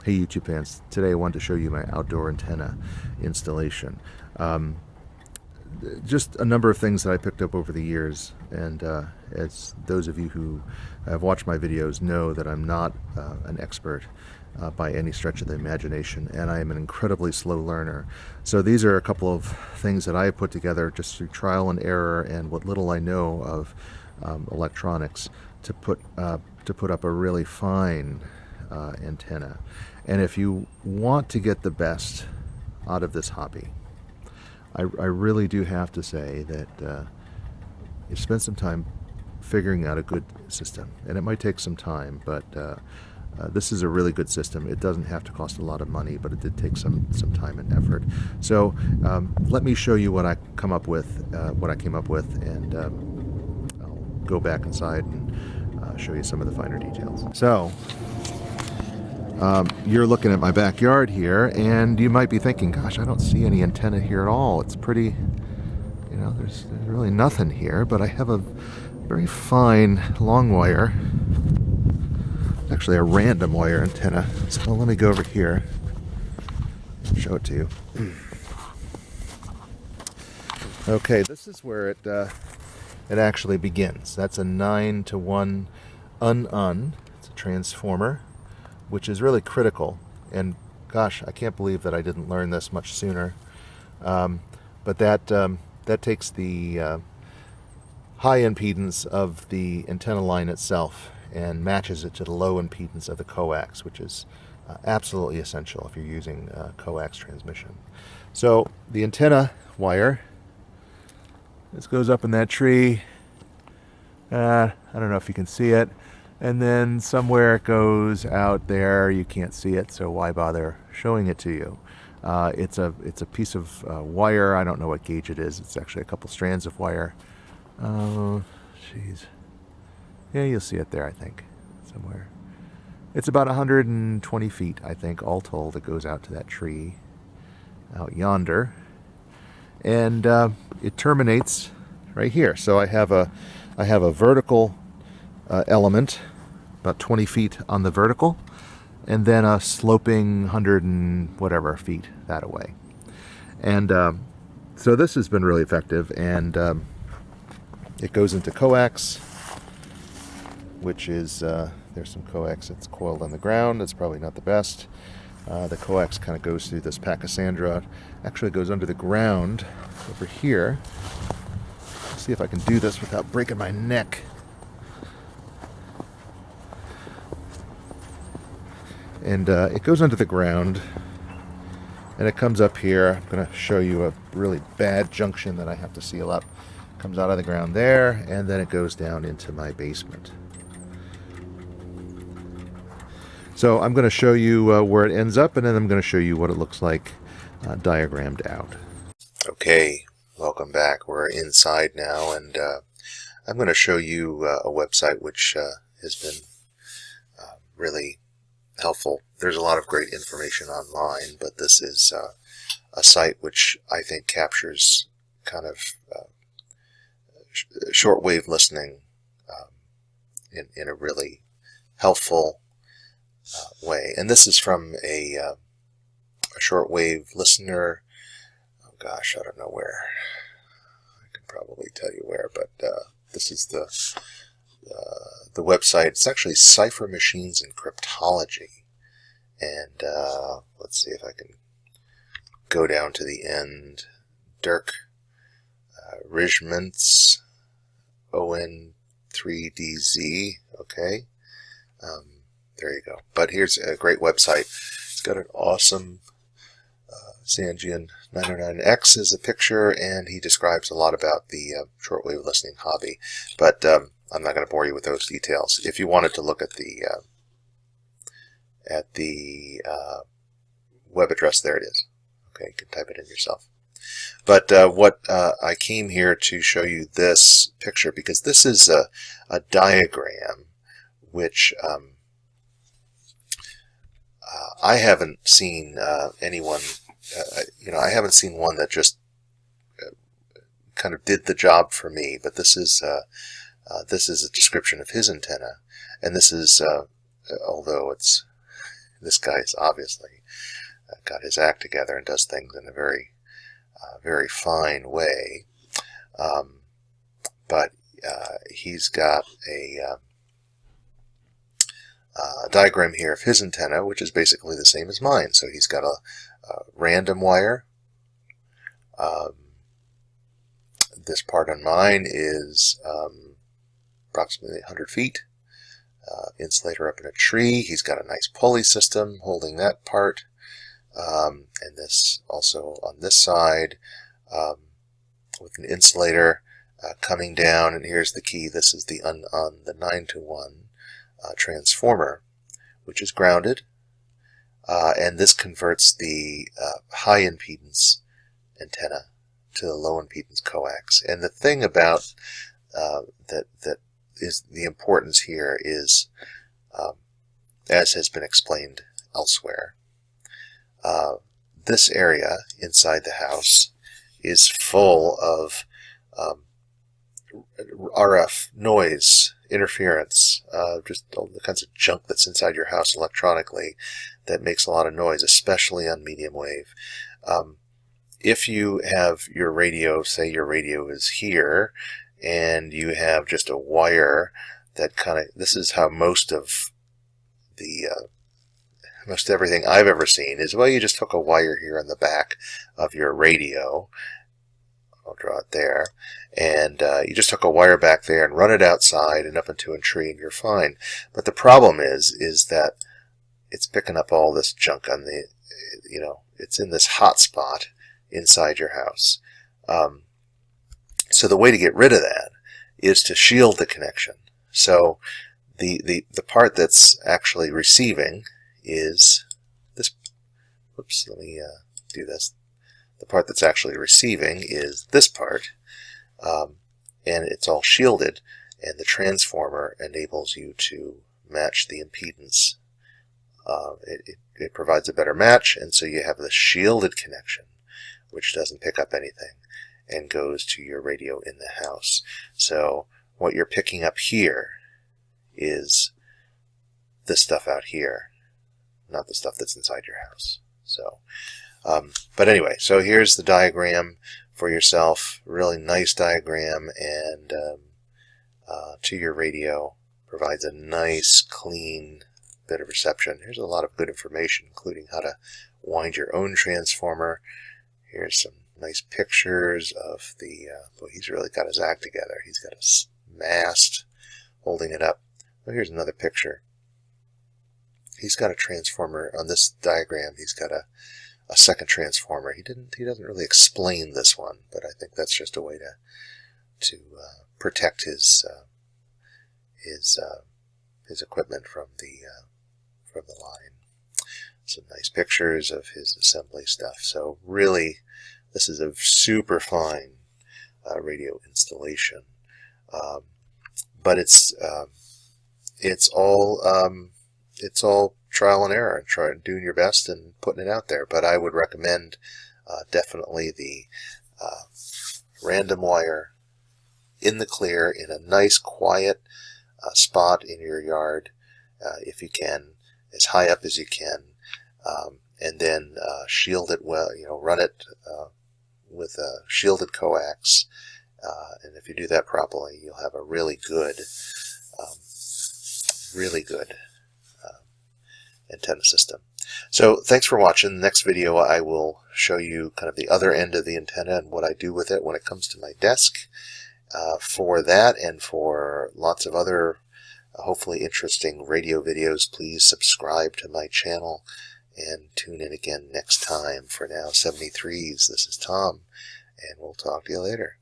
Hey YouTube fans, today I wanted to show you my outdoor antenna installation. Just a number of things that I picked up over the years, and as those of you who have watched my videos know that I'm not an expert by any stretch of the imagination, and I am an incredibly slow learner. So these are a couple of things that I have put together just through trial and error and what little I know of electronics to put up a really fine antenna. And if you want to get the best out of this hobby, I really do have to say that you spend some time figuring out a good system. And it might take some time, but this is a really good system. It doesn't have to cost a lot of money, but it did take some time and effort. So let me show you what I came up with, and I'll go back inside and show you some of the finer details. So you're looking at my backyard here, and you might be thinking, gosh, I don't see any antenna here at all. It's pretty, there's really nothing here, but I have a very fine long wire, actually a random wire antenna. So let me go over here and show it to you. Okay, this is where it actually begins. That's a 9-to-1 un. It's a transformer, which is really critical. And gosh, I can't believe that I didn't learn this much sooner. But that takes the high impedance of the antenna line itself and matches it to the low impedance of the coax, which is absolutely essential if you're using coax transmission. So the antenna wire, this goes up in that tree. I don't know if you can see it. And then somewhere it goes out there. You can't see it, so why bother showing it to you? It's a piece of wire. I don't know what gauge it is. It's actually a couple strands of wire. Oh, jeez. Yeah, you'll see it there, I think, somewhere. It's about 120 feet, I think, all told. It goes out to that tree out yonder. And it terminates right here. So I have a vertical element, about 20 feet on the vertical, and then a sloping 100 and whatever feet that away. And so this has been really effective, and it goes into coax, which is, there's some coax that's coiled on the ground. It's probably not the best. The coax kind of goes through this pachysandra, actually goes under the ground over here. Let's see if I can do this without breaking my neck. And it goes under the ground, and it comes up here. I'm going to show you a really bad junction that I have to seal up. Comes out of the ground there, and then it goes down into my basement. So I'm going to show you where it ends up, and then I'm going to show you what it looks like diagrammed out. Okay, welcome back. We're inside now, and I'm going to show you a website which has been really helpful. There's a lot of great information online, but this is a site which I think captures kind of shortwave listening in a really helpful way. And this is from a shortwave listener. Oh gosh, I don't know where. I can probably tell you where, but this is the website. It's actually Cipher Machines and Cryptology. And let's see if I can go down to the end. Dirk Rijmenants, ON3DZ. Okay. There you go. But here's a great website. It's got an awesome Sanjian 909X is a picture, and he describes a lot about the shortwave listening hobby. But I'm not going to bore you with those details. If you wanted to look at the web address, there it is. Okay, you can type it in yourself. But what I came here to show you this picture, because this is a diagram which I haven't seen anyone, I haven't seen one that just kind of did the job for me. But this is a description of his antenna, and this is, although this guy's obviously got his act together and does things in a very, very fine way. But he's got a diagram here of his antenna, which is basically the same as mine. So he's got a random wire. This part on mine is approximately 100 feet. Insulator up in a tree. He's got a nice pulley system holding that part. And this also on this side with an insulator coming down. And here's the key. This is the on the 9-to-1 transformer, which is grounded. And this converts the high impedance antenna to the low impedance coax. And the thing about that is the importance here is, as has been explained elsewhere, this area inside the house is full of RF noise, interference, just all the kinds of junk that's inside your house electronically that makes a lot of noise, especially on medium wave. If you have your radio, say your radio is here, and you have just a wire that kind of, this is how most of the most everything I've ever seen is, well, you just hook a wire here on the back of your radio. I'll draw it there. And you just hook a wire back there and run it outside and up into a tree and you're fine. But the problem is that it's picking up all this junk on the, it's in this hot spot inside your house. So the way to get rid of that is to shield the connection. So the part that's actually receiving is this. Whoops, let me do this. The part that's actually receiving is this part, and it's all shielded, and the transformer enables you to match the impedance. It provides a better match, and so you have the shielded connection, which doesn't pick up anything and goes to your radio in the house. So what you're picking up here is this stuff out here, not the stuff that's inside your house. So, but anyway, so here's the diagram for yourself. Really nice diagram, and to your radio provides a nice, clean bit of reception. Here's a lot of good information, including how to wind your own transformer. Here's some nice pictures of the, boy, he's really got his act together. He's got a mast holding it up. Oh, here's another picture. He's got a transformer on this diagram. He's got a second transformer. He doesn't really explain this one, but I think that's just a way to protect his equipment from the line. Some nice pictures of his assembly stuff. So really, this is a super fine radio installation, but it's all trial and error, and doing your best and putting it out there. But I would recommend definitely the random wire in the clear, in a nice quiet spot in your yard, if you can, as high up as you can, and then shield it well. Run it with a shielded coax, and if you do that properly, you'll have a really good antenna system. So thanks for watching. The next video I will show you kind of the other end of the antenna and what I do with it when it comes to my desk. For that and for lots of other hopefully interesting radio videos, please subscribe to my channel and tune in again next time. For now, 73s, this is Tom, and we'll talk to you later.